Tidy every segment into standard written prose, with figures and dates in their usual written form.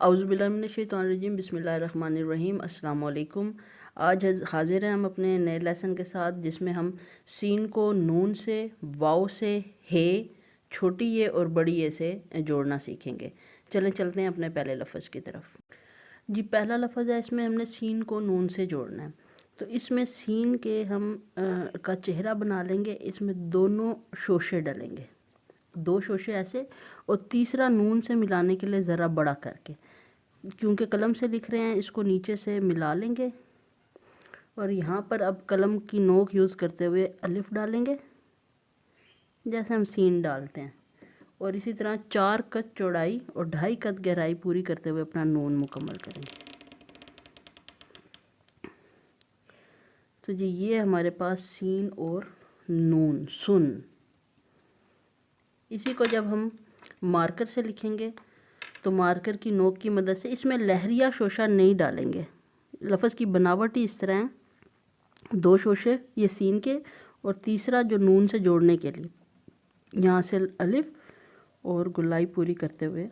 औज़ुबिल्लाहिमिनश्शैतानिर्रजीम बिस्मिल्लाहिर्रहमानिर्रहीम अस्सलाम वालेकुम। आज हाजिर हैं हम अपने नए लेसन के साथ, जिसमें हम सीन को नून से, वाव से, हे, छोटी ये और बड़ी ये से जोड़ना सीखेंगे। चलते हैं अपने पहले लफ्ज़ की तरफ। जी, पहला लफ्ज़ है, इसमें हमने सीन को नून से जोड़ना है। तो इसमें सीन के हम का चेहरा बना लेंगे। इसमें दोनों शोशे डलेंगे, दो शोशे ऐसे, और तीसरा नून से मिलाने के लिए ज़रा बड़ा करके, क्योंकि कलम से लिख रहे हैं, इसको नीचे से मिला लेंगे। और यहाँ पर अब कलम की नोक यूज़ करते हुए अलिफ डालेंगे, जैसे हम सीन डालते हैं। और इसी तरह 4 कद चौड़ाई और 2.5 कद गहराई पूरी करते हुए अपना नून मुकम्मल करेंगे। तो जी, ये हमारे पास सीन और नून, सुन। इसी को जब हम मार्कर से लिखेंगे तो मार्कर की नोक की मदद से, इसमें लहरिया शोशा नहीं डालेंगे। लफ्ज़ की बनावट ही इस तरह है, दो शोशे ये सीन के, और तीसरा जो नून से जोड़ने के लिए, यहाँ से अलिफ और गुलाई पूरी करते हुए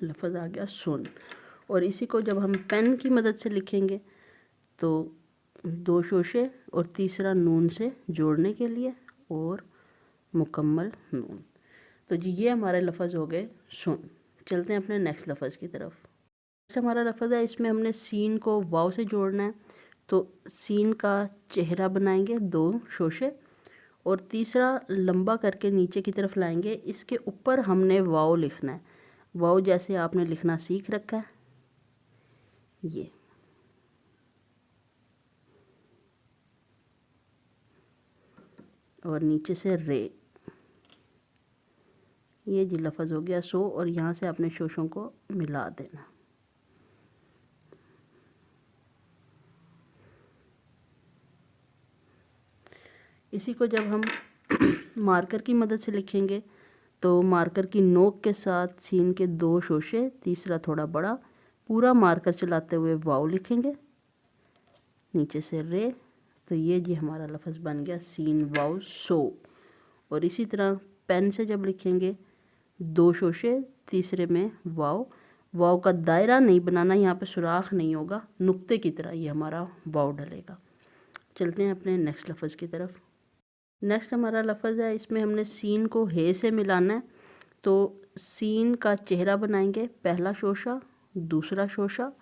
लफ्ज़ आ गया सुन। और इसी को जब हम पेन की मदद से लिखेंगे तो दो शोशे और तीसरा नून से जोड़ने के लिए और मुकम्मल नून। तो जी, ये हमारे लफ्ज़ हो गए सुन। चलते हैं अपने नेक्स्ट लफ्ज़ की तरफ। नेक्स्ट हमारा लफ्ज़ है, इसमें हमने सीन को वाव से जोड़ना है। तो सीन का चेहरा बनाएंगे, दो शोशे, और तीसरा लंबा करके नीचे की तरफ लाएंगे। इसके ऊपर हमने वाव लिखना है, वाव जैसे आपने लिखना सीख रखा है, ये। और नीचे से रे, ये जी लफ्ज़ हो गया सो। और यहाँ से अपने शोशों को मिला देना। इसी को जब हम मार्कर की मदद से लिखेंगे तो मार्कर की नोक के साथ सीन के दो शोशे, तीसरा थोड़ा बड़ा, पूरा मार्कर चलाते हुए वाव लिखेंगे, नीचे से रे। तो ये जी हमारा लफ्ज़ बन गया सीन वाव सो। और इसी तरह पेन से जब लिखेंगे, दो शोशे, तीसरे में वाव, वाव का दायरा नहीं बनाना, यहाँ पे सुराख नहीं होगा, नुक्ते की तरह ये हमारा वाव डलेगा। चलते हैं अपने नेक्स्ट लफ्ज़ की तरफ। नेक्स्ट हमारा लफ्ज़ है, इसमें हमने सीन को हे से मिलाना है। तो सीन का चेहरा बनाएंगे, पहला शोशा, दूसरा शोशा,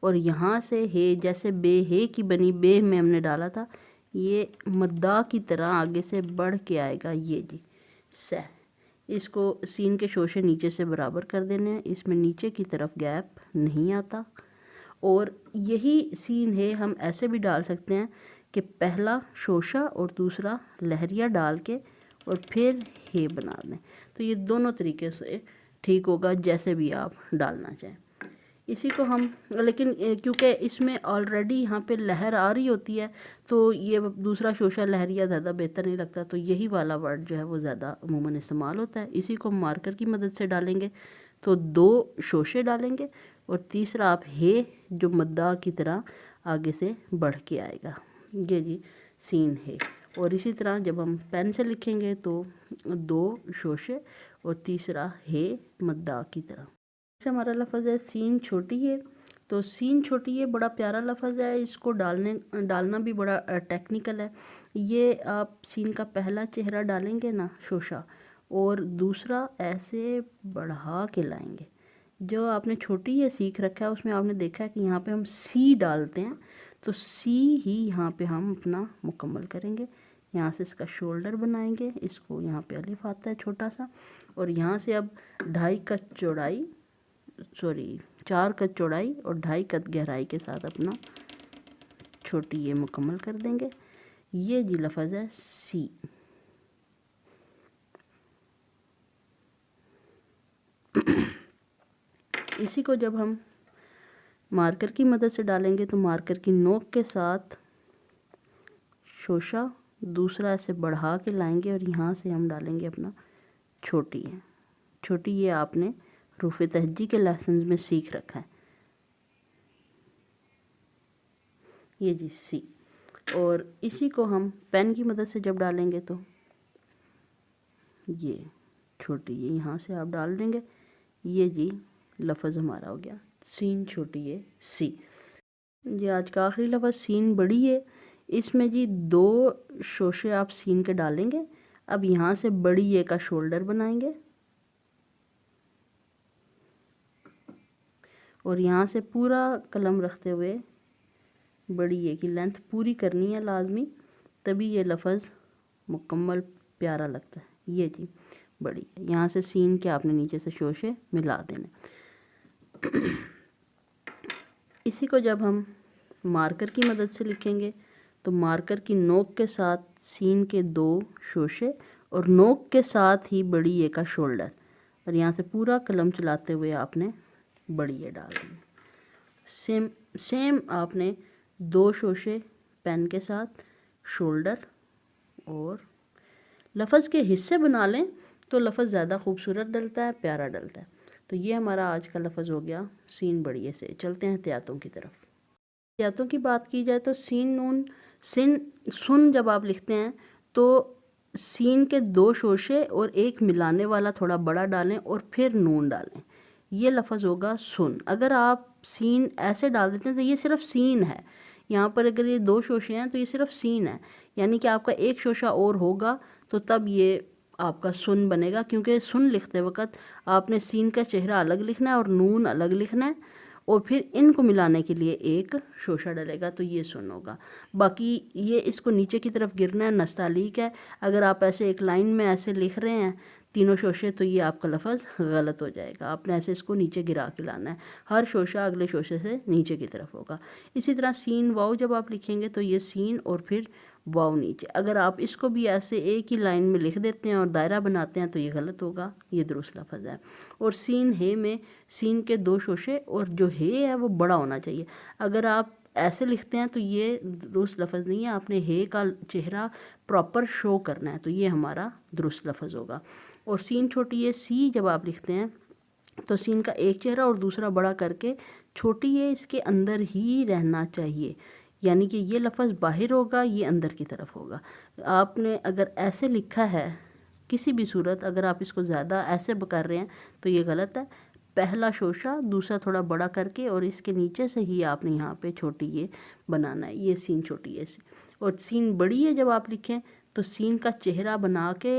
और यहाँ से हे, जैसे बे हे की बनी, बे में हमने डाला था, ये मद्दा की तरह आगे से बढ़ के आएगा, ये जी से। इसको सीन के शोशे नीचे से बराबर कर देने हैं, इसमें नीचे की तरफ गैप नहीं आता। और यही सीन है हम ऐसे भी डाल सकते हैं कि पहला शोशा और दूसरा लहरिया डाल के और फिर हे बना दें। तो ये दोनों तरीके से ठीक होगा, जैसे भी आप डालना चाहें। इसी को हम, लेकिन क्योंकि इसमें ऑलरेडी यहाँ पे लहर आ रही होती है, तो ये दूसरा शोशा लहरिया ज़्यादा बेहतर नहीं लगता। तो यही वाला वर्ड जो है वो ज़्यादा अमूमन इस्तेमाल होता है। इसी को मार्कर की मदद से डालेंगे तो दो शोशे डालेंगे, और तीसरा आप हे, जो मद्दा की तरह आगे से बढ़ के आएगा, ये जी सीन है। और इसी तरह जब हम पेन से लिखेंगे तो दो शोशे और तीसरा हे मद्दा की तरह। से हमारा लफ्ज़ है सीन छोटी है। तो सीन छोटी है बड़ा प्यारा लफ्ज़ है, इसको डालना भी बड़ा टेक्निकल है। ये आप सीन का पहला चेहरा डालेंगे ना, शोशा, और दूसरा ऐसे बढ़ा के लाएंगे। जो आपने छोटी ये सीख रखा है, उसमें आपने देखा है कि यहाँ पे हम सी डालते हैं, तो सी ही यहाँ पे हम अपना मुकम्मल करेंगे। यहाँ से इसका शोल्डर बनाएंगे, इसको यहाँ पे अलिफ आता है छोटा सा, और यहाँ से अब 2.5 कद चौड़ाई, 4 कद चौड़ाई और 2.5 कद गहराई के साथ अपना छोटी ये मुकम्मल कर देंगे। ये जी लफ्ज़ है सी। इसी को जब हम मार्कर की मदद से डालेंगे तो मार्कर की नोक के साथ शोशा दूसरा ऐसे बढ़ा के लाएंगे, और यहाँ से हम डालेंगे अपना छोटी है। छोटी ये आपने रूफ़े तहज्जी के लेसन में सीख रखा है, ये जी सी। और इसी को हम पेन की मदद से जब डालेंगे तो ये छोटी ये यहाँ से आप डाल देंगे, ये जी लफ्ज़ हमारा हो गया सीन छोटी ए सी। जी आज का आखिरी लफ्ज़ सीन बड़ी है। इसमें जी 2 शोशे आप सीन के डालेंगे। अब यहाँ से बड़ी ए का शोल्डर बनाएंगे और यहाँ से पूरा कलम रखते हुए बड़ी ए की लेंथ पूरी करनी है लाजमी, तभी ये लफ्ज़ मुकम्मल प्यारा लगता है। ये जी बड़ी है, यहाँ से सीन के आपने नीचे से शोशे मिला देने। इसी को जब हम मार्कर की मदद से लिखेंगे तो मार्कर की नोक के साथ सीन के 2 शोशे और नोक के साथ ही बड़ी ए का शोल्डर, और यहाँ से पूरा कलम चलाते हुए आपने बड़ी ए डाल देना। सेम आपने 2 शोशे पेन के साथ शोल्डर, और लफ्ज़ के हिस्से बना लें तो लफ्ज़ ज़्यादा खूबसूरत डलता है, प्यारा डलता है। तो ये हमारा आज का लफ्ज़ हो गया सीन बड़ी ए से। चलते हैं एहतियातों की तरफ। एहतियातों की बात की जाए तो सीन नून सिन सुन जब आप लिखते हैं तो सीन के 2 शोशे और एक मिलाने वाला थोड़ा बड़ा डालें और फिर नून डालें, ये लफ्ज़ होगा सुन। अगर आप सीन ऐसे डाल देते हैं तो ये सिर्फ सीन है। यहाँ पर अगर ये 2 शोशे हैं तो ये सिर्फ सीन है, यानी कि आपका एक शोशा और होगा तो तब ये आपका सुन बनेगा, क्योंकि सुन लिखते वक्त आपने सीन का चेहरा अलग लिखना है और नून अलग लिखना है, और फिर इनको मिलाने के लिए एक शोशा डलेगा तो ये सुन होगा। बाकी ये इसको नीचे की तरफ गिरना है, नस्तालीक है। अगर आप ऐसे एक लाइन में ऐसे लिख रहे हैं 3 शोशे तो ये आपका लफ्ज़ गलत हो जाएगा। आपने ऐसे इसको नीचे गिरा के लाना है, हर शोशा अगले शोशे से नीचे की तरफ होगा। इसी तरह सीन वाव जब आप लिखेंगे तो ये सीन और फिर वाव नीचे। अगर आप इसको भी ऐसे एक ही लाइन में लिख देते हैं और दायरा बनाते हैं तो ये गलत होगा, ये दुरुस्त लफ्ज़ है। और सीन हे में सीन के 2 शोशे और जो हे है वो बड़ा होना चाहिए। अगर आप ऐसे लिखते हैं तो ये दुरुस्त लफ्ज़ नहीं है, आपने हे का चेहरा प्रॉपर शो करना है, तो ये हमारा दुरुस्त लफ्ज़ होगा। और सीन छोटी ए सी जब आप लिखते हैं तो सीन का एक चेहरा और दूसरा बड़ा करके छोटी ए इसके अंदर ही रहना चाहिए, यानी कि ये लफ्ज़ बाहर होगा, ये अंदर की तरफ होगा। आपने अगर ऐसे लिखा है किसी भी सूरत, अगर आप इसको ज़्यादा ऐसे कर रहे हैं तो ये गलत है। पहला शोशा दूसरा थोड़ा बड़ा करके और इसके नीचे से ही आपने यहाँ पे छोटी ये बनाना है, ये सीन छोटी ए से। और सीन बड़ी है जब आप लिखें तो सीन का चेहरा बना के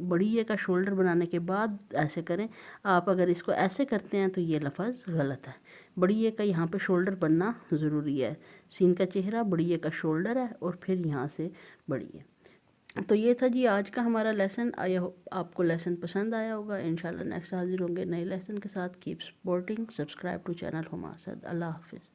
बड़ी ए का शोल्डर बनाने के बाद ऐसे करें। आप अगर इसको ऐसे करते हैं तो ये लफ्ज़ गलत है। बड़ी ए का यहाँ पे शोल्डर बनना ज़रूरी है। सीन का चेहरा, बड़ी ए का शोल्डर है और फिर यहाँ से बड़ी ए। तो ये था जी आज का हमारा लेसन। आपको लेसन पसंद आया होगा। इंशाल्लाह नेक्स्ट हाजिर होंगे नए लेसन के साथ। Keep supporting, subscribe to channel Huma Asad. अल्लाह हाफिज़।